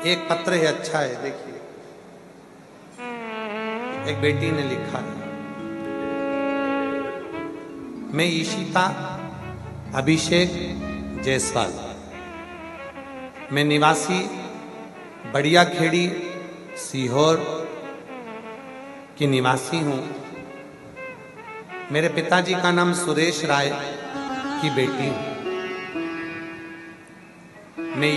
एक पत्र है, अच्छा है, देखिए। एक बेटी ने लिखा है, मैं ईशिता अभिषेक जायसवाल, मैं निवासी बढ़िया खेड़ी सीहोर की निवासी हूँ। मेरे पिताजी का नाम सुरेश राय की बेटी हूँ। मैं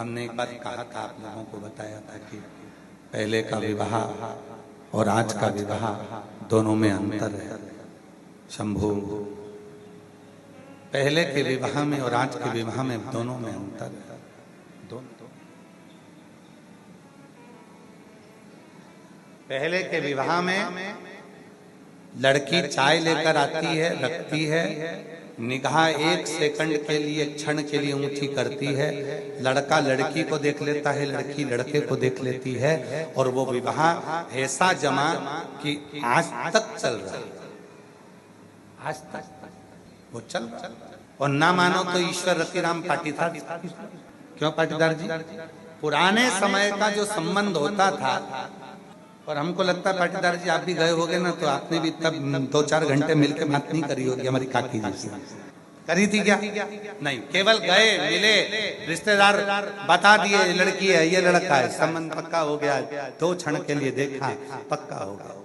हमने एक बार कहा था, आप लोगों को बताया था कि पहले का विवाह और आज का विवाह दोनों में अंतर है। शंभू, पहले के विवाह में और आज के विवाह में दोनों में अंतर है। पहले के विवाह में लड़की चाय लेकर आती है, रखती है, निगाह एक सेकंड के लिए, क्षण के लिए ऊंची करती है, लड़का लड़की को देख लेता है, लड़की लड़के को देख लेती है, और वो विवाह ऐसा जमा कि आज तक चल रहा है। आज तक वो चल रहा है। और ना मानो तो ईश्वर रतिराम पाटीदार। क्यों पाटीदार जी? पुराने समय का जो संबंध होता था, और हमको लगता है पाटीदार जी आप भी गए होगे ना, तो आपने भी तब 2-4 घंटे मिलकर बात नहीं करी होगी हमारी काकी जी से। करी थी क्या? नहीं, केवल गए, मिले, रिश्तेदार बता दिए ये लड़की है, ये लड़का है, संबंध पक्का हो गया। 2 क्षण के लिए देखा, पक्का हो गया,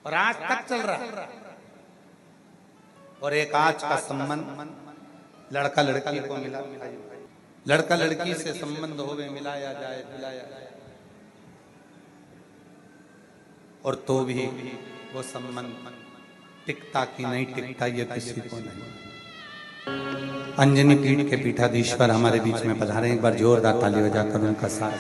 और आज तक चल रहा है। और एक आज का संबंध लड़का लड़की को मिला, लड़का लड़की से संबंध हो गए, मिलाया जाए, मिलाया जाए, और तो भी वो संबंध टिकता कि नहीं टिकता ये किसी को नहीं। अंजनी पीठ के पीठाधीश्वर हमारे बीच में पधारे, एक बार जोरदार ताली बजाकर उनका साथ।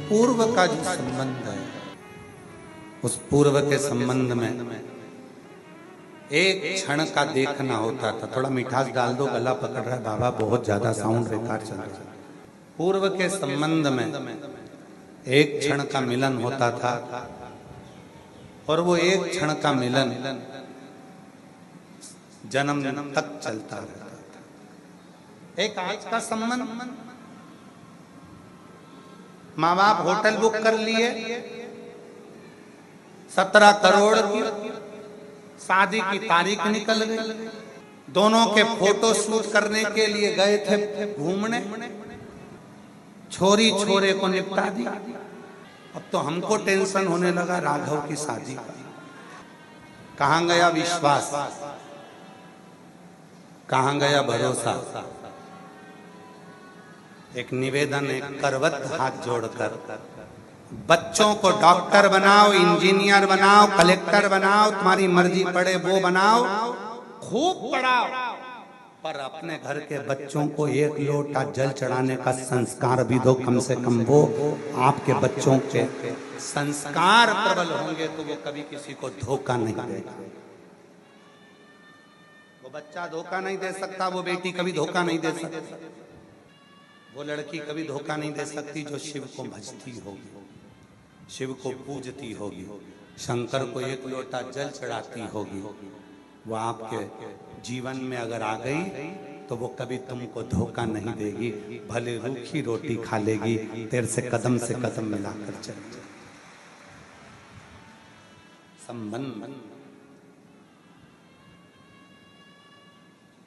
पूर्व का जो संबंध है, उस पूर्व के संबंध में एक क्षण का देखना होता था। थोड़ा मिठास डाल दो, गला पकड़ रहा है बाबा, बहुत ज्यादा साउंड बेकार चल रहा है। पूर्व के संबंध में एक क्षण का मिलन होता था, और वो एक क्षण का मिलन जन्म जन्म तक चलता रहता था। एक आज का संबंध, माँ बाप होटल बुक कर लिए, 17 करोड़ की शादी की तारीख निकल गई, दोनों के फोटो शूट करने के लिए गए थे घूमने, छोरी छोरे को निपटा दिया। अब तो हमको टेंशन होने लगा राघव की शादी का। कहां गया विश्वास, कहां गया भरोसा? एक निवेदन, एक करवत हाथ जोड़कर, बच्चों को डॉक्टर बनाओ, इंजीनियर बनाओ, कलेक्टर बनाओ, तुम्हारी मर्जी पड़े वो बनाओ, खूब पढ़ाओ, पर अपने घर के बच्चों को एक लोटा जल चढ़ाने का संस्कार भी दो कम से कम। वो आपके बच्चों के संस्कार प्रबल होंगे तो वो कभी किसी को धोखा नहीं देगा। वो बच्चा धोखा नहीं दे सकता, वो बेटी कभी धोखा नहीं दे सकती, वो लड़की कभी धोखा नहीं दे सकती जो शिव को भजती होगी, शिव को पूजती होगी, शंकर को एक लोटा जल चढ़ाती होगी। वो आपके जीवन में अगर आ गई तो वो कभी तुमको धोखा नहीं देगी, भले रूखी रोटी खा लेगी, तेरे से कदम मिलाकर चलेगी। संबंध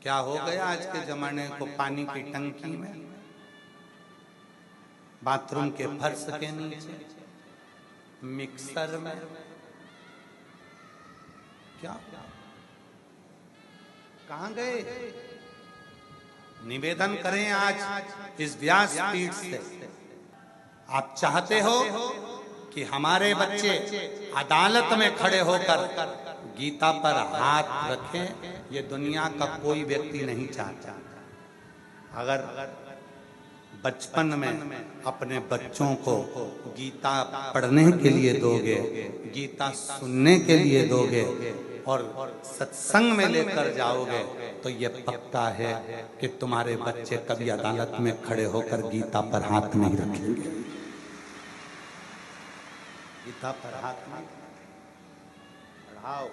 क्या हो गया आज के जमाने को? पानी की टंकी में, बाथरूम के फर्श के नीचे, मिक्सर में, क्या कहां गए? निवेदन करें आज इस व्यासपीठ से, आप चाहते हो कि हमारे बच्चे अदालत में खड़े होकर गीता पर हाथ रखें, ये दुनिया का कोई व्यक्ति नहीं चाहता। अगर बचपन में अपने बच्चों को गीता पढ़ने के लिए दोगे, गीता सुनने के लिए दोगे, और सत्संग में लेकर जाओगे तो ये पक्का है कि तुम्हारे बच्चे कभी अदालत में खड़े होकर गीता पर हाथ नहीं रखेंगे। गीता पर हाथ नहीं। पढ़ाओ,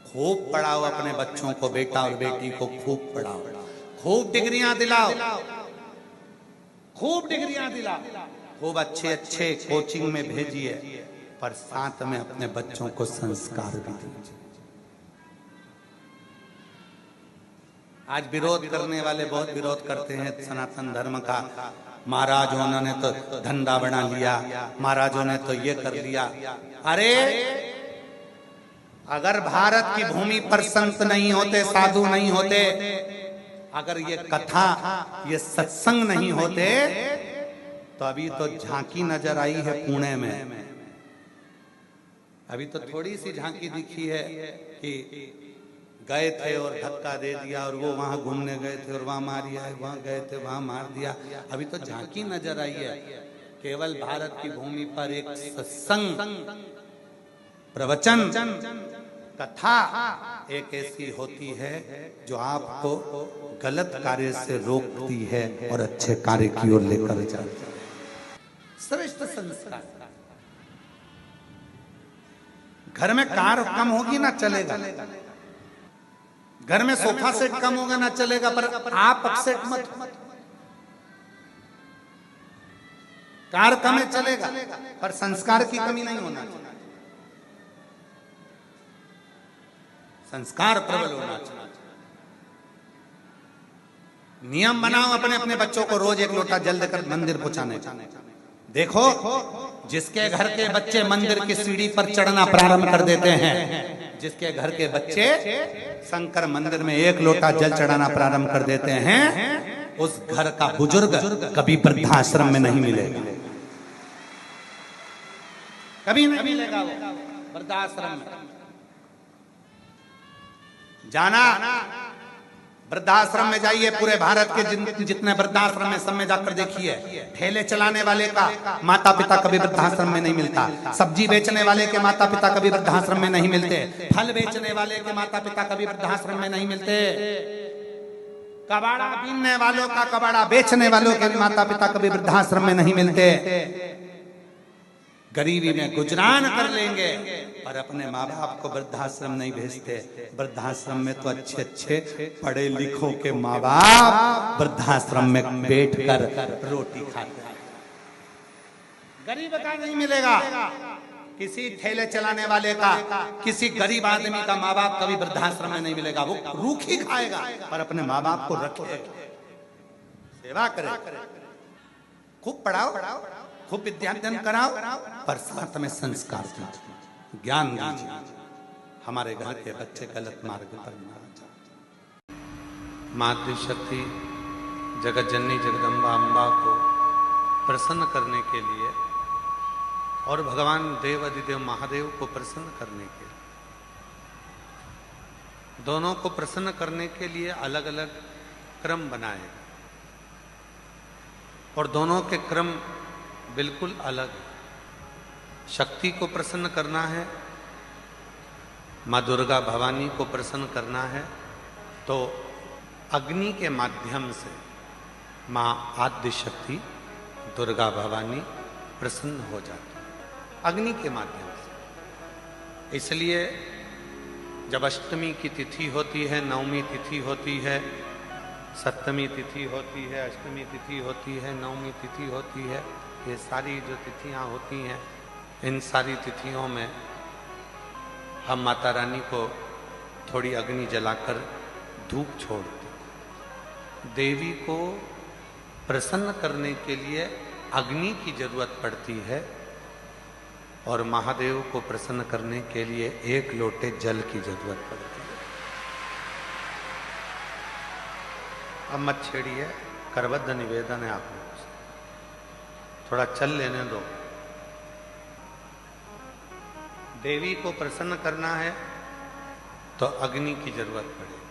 खूब पढ़ाओ अपने बच्चों को, बेटा और बेटी को खूब पढ़ाओ, खूब डिग्रियां दिलाओ, खूब डिग्रियां दिलाओ, खूब अच्छे अच्छे कोचिंग में भेजिए, पर साथ में अपने बच्चों को संस्कार भी दीजिए। आज विरोध करने वाले बहुत विरोध करते हैं सनातन धर्म का। महाराज उन्होंने तो धंधा बना लिया, महाराजों ने तो ये कर लिया। अरे अगर भारत की भूमि पर संत नहीं होते, साधु नहीं होते, अगर ये कथा, ये सत्संग नहीं होते, तो अभी तो झांकी नजर आई है पुणे में। अभी तो थोड़ी सी झांकी दिखी है कि गए थे और धक्का दे दिया, और वो वहां घूमने गए थे और वहां मार दिया, वहां गए थे वहां मार दिया। अभी तो झांकी नजर आई है। केवल भारत की भूमि पर एक सत्संग, प्रवचन, कथा एक ऐसी होती है जो आपको गलत कार्य से रोकती है और अच्छे कार्य की ओर लेकर जाती है। श्रेष्ठ संस्कार। घर में कार कम होगी ना चलेगा, घर में सोफा सेट कम होगा ना चलेगा, पर आप अपसेट मत। कार कम है चलेगा, पर संस्कार की कमी नहीं होना चाहिए। संस्कार प्रबल होना चाहिए। नियम बनाओ अपने अपने बच्चों को रोज एक लोटा जल देकर मंदिर पहुंचाने का। देखो, जिसके घर के बच्चे मंदिर की सीढ़ी पर चढ़ना प्रारंभ कर देते हैं, जिसके घर के बच्चे शंकर मंदिर में एक लोटा जल चढ़ाना प्रारंभ कर देते हैं, उस घर का बुजुर्ग कभी वृद्धाश्रम में नहीं मिलेगा, कभी नहीं मिलेगा वो वृद्धाश्रम में। जाना, वृद्धाश्रम में जाइए, पूरे भारत के जितने वृद्धाश्रम में सब में जाकर देखिए, ठेले चलाने वाले का माता पिता कभी वृद्धाश्रम में नहीं मिलता, सब्जी बेचने वाले के माता पिता कभी वृद्धाश्रम में नहीं मिलते, फल बेचने वाले के माता पिता कभी वृद्धाश्रम में नहीं मिलते, कबाड़ा बीनने वालों का, कबाड़ा बेचने वालों के माता पिता कभी वृद्धाश्रम में नहीं मिलते। गरीबी में गुजरान कर लेंगे, पर अपने माँ बाप को वृद्धाश्रम नहीं भेजते। वृद्धाश्रम में तो अच्छे अच्छे पढ़े लिखों के माँ बाप वृद्धाश्रम में बैठकर रोटी खाते हैं। गरीब का नहीं मिलेगा, किसी ठेले चलाने वाले का, किसी गरीब आदमी का माँ बाप कभी वृद्धाश्रम में नहीं मिलेगा। वो रूखी खाएगा, पर अपने माँ बाप को रखे, सेवा करे, खूब पढ़ाओ, खूब विद्याध्ययन कराओ, पर साथ में संस्कार दीजिए, ज्ञान दीजिए। हमारे घर के बच्चे गलत मार्ग पर ना जाए। मातृशक्ति जगत जननी जगदम्बा अम्बा को प्रसन्न करने के लिए और भगवान देव अधिदेव महादेव को प्रसन्न करने के लिए, दोनों को प्रसन्न करने के लिए अलग अलग क्रम बनाए, और दोनों के क्रम बिल्कुल अलग। शक्ति को प्रसन्न करना है, माँ दुर्गा भवानी को प्रसन्न करना है, तो अग्नि के माध्यम से माँ आद्य शक्ति दुर्गा भवानी प्रसन्न हो जाती है, अग्नि के माध्यम से। इसलिए जब अष्टमी की तिथि होती है, नवमी तिथि होती है, सप्तमी तिथि होती है, अष्टमी तिथि होती है, नवमी तिथि होती है, ये सारी जो तिथियां होती हैं, इन सारी तिथियों में हम माता रानी को थोड़ी अग्नि जलाकर धूप छोड़ते। देवी को प्रसन्न करने के लिए अग्नि की जरूरत पड़ती है, और महादेव को प्रसन्न करने के लिए एक लोटे जल की जरूरत पड़ती है। अब मत छेड़िए, करबद्ध निवेदन है आप लोगों से, थोड़ा चल लेने दो। देवी को प्रसन्न करना है तो अग्नि की जरूरत पड़ेगी,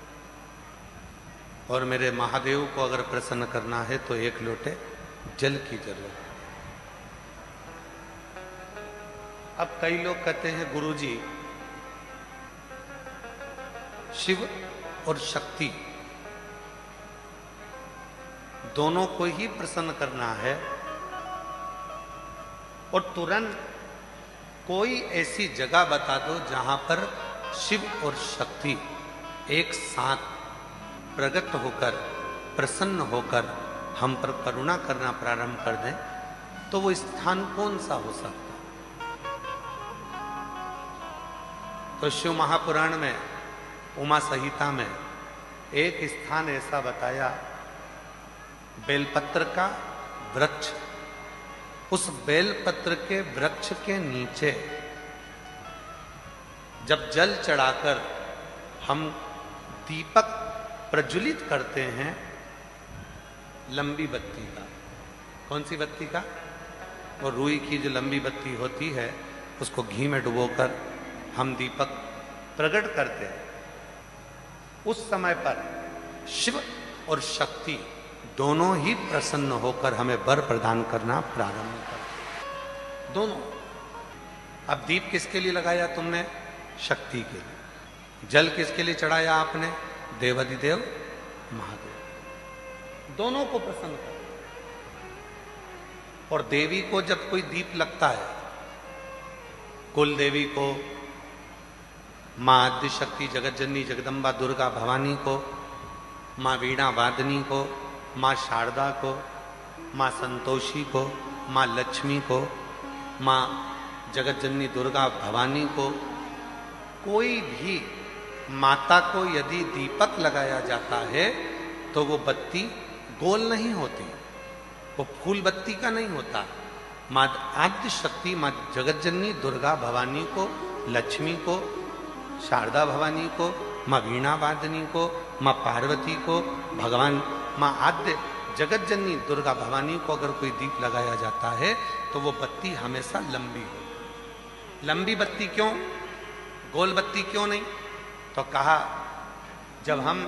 और मेरे महादेव को अगर प्रसन्न करना है तो एक लोटे जल की जरूरत है। अब कई लोग कहते हैं गुरुजी शिव और शक्ति दोनों को ही प्रसन्न करना है और तुरंत कोई ऐसी जगह बता दो जहां पर शिव और शक्ति एक साथ प्रकट होकर प्रसन्न होकर हम पर करुणा करना प्रारंभ कर दें, तो वो स्थान कौन सा हो सकता? तो शिव महापुराण में उमा संहिता में एक स्थान ऐसा बताया, बेलपत्र का वृक्ष। उस बेलपत्र के वृक्ष के नीचे जब जल चढ़ाकर हम दीपक प्रज्वलित करते हैं, लंबी बत्ती का, कौन सी बत्ती का? वो रुई की जो लंबी बत्ती होती है, उसको घी में डुबोकर हम दीपक प्रकट करते हैं। उस समय पर शिव और शक्ति दोनों ही प्रसन्न होकर हमें वर प्रदान करना प्रारंभ करते, दोनों। अब दीप किसके लिए लगाया तुमने? शक्ति के लिए। जल किसके लिए चढ़ाया आपने? देवाधिदेव महादेव। दोनों को प्रसन्न कर। और देवी को जब कोई दीप लगता है, कुल देवी को, मां आद्य शक्ति जगत जननी जगदम्बा दुर्गा भवानी को, मां वीणा वादनी को, मां शारदा को, मां संतोषी को, मां लक्ष्मी को, मां जगत जननी दुर्गा भवानी को, कोई भी माता को यदि दीपक लगाया जाता है तो वो बत्ती गोल नहीं होती, वो फूल बत्ती का नहीं होता। मां आद्य शक्ति, मां जगत जननी दुर्गा भवानी को, लक्ष्मी को, शारदा भवानी को, मां वीणा वादनी को, मां पार्वती को, भगवान मां आद्य जगत जननी दुर्गा भवानी को अगर कोई दीप लगाया जाता है तो वो बत्ती हमेशा लंबी हो। लंबी बत्ती क्यों? गोल बत्ती क्यों नहीं? तो कहा, जब हम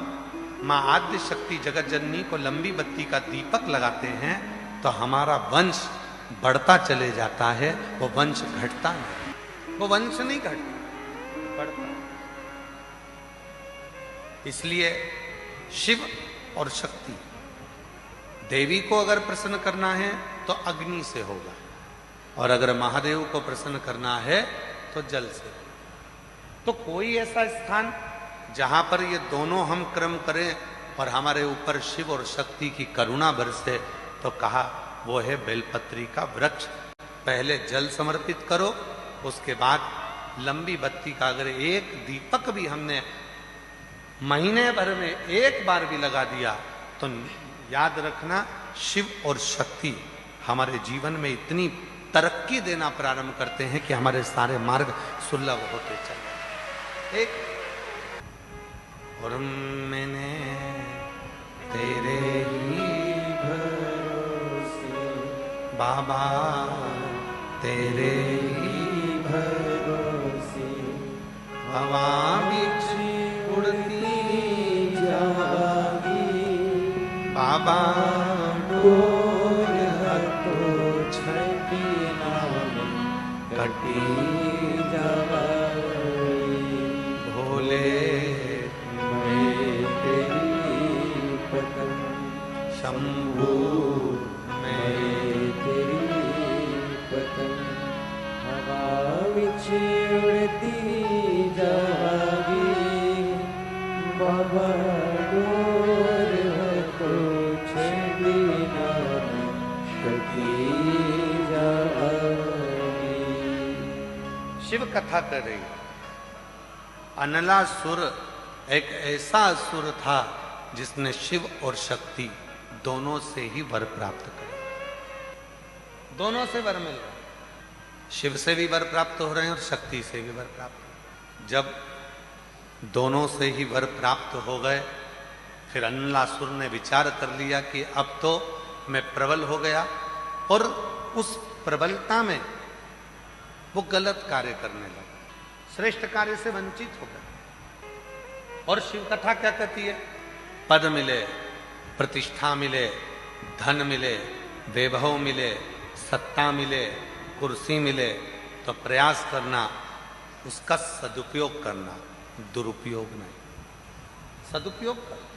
मां आद्य शक्ति जगत जननी को लंबी बत्ती का दीपक लगाते हैं तो हमारा वंश बढ़ता चले जाता है, वो वंश घटता नहीं। वो वंश नहीं घटता, बढ़ता। इसलिए शिव और शक्ति, देवी को अगर प्रसन्न करना है तो अग्नि से होगा, और अगर महादेव को प्रसन्न करना है तो जल से। तो कोई ऐसा स्थान जहां पर ये दोनों हम क्रम करें और हमारे ऊपर शिव और शक्ति की करुणा बरसे, तो कहा वो है बेलपत्री का वृक्ष। पहले जल समर्पित करो, उसके बाद लंबी बत्ती का अगर एक दीपक भी हमने महीने भर में एक बार भी लगा दिया तो याद रखना, शिव और शक्ति हमारे जीवन में इतनी तरक्की देना प्रारंभ करते हैं कि हमारे सारे मार्ग सुलभ होते चले। एक और मैंने तेरे ही भरोसे बाबा, तेरे ही भरोसे हवा बिछ उड़ती जागी बाबा, डोर हतो छठी नाम कटी जागी भोले मैं तेरी पतंग, शंभू मैं तेरी पतंग, हवा बिछ उड़ती जागी बाबा, डोर हतो छठी नाम कटी जागी। शिव कथा कर रही। अनलासुर एक ऐसा असुर था जिसने शिव और शक्ति दोनों से ही वर प्राप्त करे। दोनों से वर मिल रहा, शिव से भी वर प्राप्त हो रहे हैं और शक्ति से भी वर प्राप्त। जब दोनों से ही वर प्राप्त हो गए, फिर अनलासुर ने विचार कर लिया कि अब तो मैं प्रबल हो गया, और उस प्रबलता में वो गलत कार्य करने लगा, श्रेष्ठ कार्य से वंचित हो गए। और शिव कथा क्या कहती है? पद मिले, प्रतिष्ठा मिले, धन मिले, वैभव मिले, सत्ता मिले, कुर्सी मिले, तो प्रयास करना उसका सदुपयोग करना, दुरुपयोग नहीं। सदुपयोग करो।